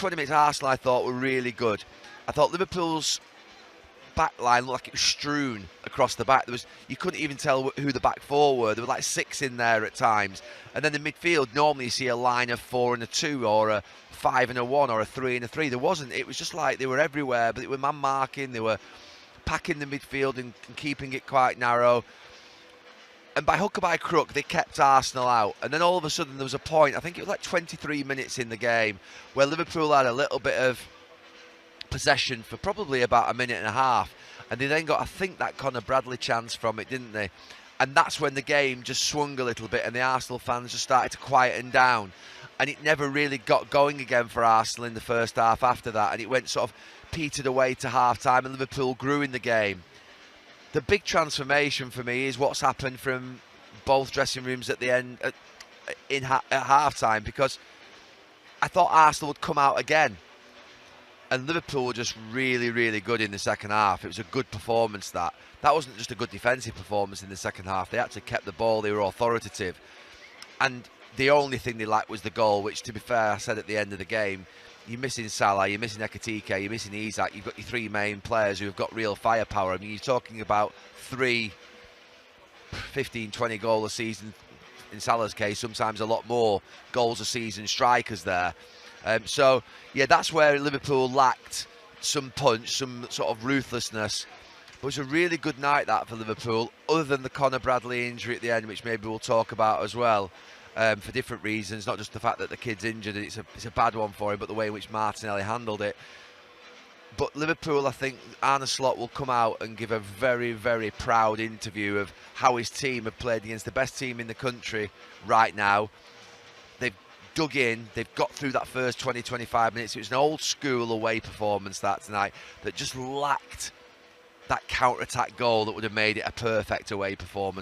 20 minutes, Arsenal, I thought, were really good. I thought Liverpool's back line looked like it was strewn across the back. You couldn't even tell who the back four were. There were like 6 in there at times. And then the midfield, normally you see a line of 4 and a 2, or a 5 and a 1, or a 3 and a 3. There wasn't. It was just like they were everywhere, but they were man marking, they were packing the midfield and keeping it quite narrow. And by hook or by crook, they kept Arsenal out. And then all of a sudden there was a point, I think it was like 23 minutes in the game, where Liverpool had a little bit of possession for probably about a minute and a half. And they then got, I think, that Conor Bradley chance from it, didn't they? And that's when the game just swung a little bit and the Arsenal fans just started to quieten down. And it never really got going again for Arsenal in the first half after that. And it went sort of petered away to half-time and Liverpool grew in the game. The big transformation for me is what's happened from both dressing rooms at the end, at half-time, because I thought Arsenal would come out again. And Liverpool were just really, really good in the second half. It was a good performance, that. That wasn't just a good defensive performance in the second half. They actually kept the ball. They were authoritative. And the only thing they lacked was the goal, which, to be fair, I said at the end of the game, you're missing Salah, you're missing Ekitike, you're missing Isak. You've got your 3 main players who have got real firepower. I mean, you're talking about 3 15, 20 goal a season, in Salah's case, sometimes a lot more goals a season strikers there. So, yeah, that's where Liverpool lacked some punch, some sort of ruthlessness. But it was a really good night, that, for Liverpool, other than the Conor Bradley injury at the end, which maybe we'll talk about as well. For different reasons, not just the fact that the kid's injured, it's a bad one for him, but the way in which Martinelli handled it. But Liverpool, I think Arne Slot will come out and give a very, very proud interview of how his team have played against the best team in the country right now. They've dug in, they've got through that first 20-25 minutes. It was an old school away performance that tonight that just lacked that counter-attack goal that would have made it a perfect away performance.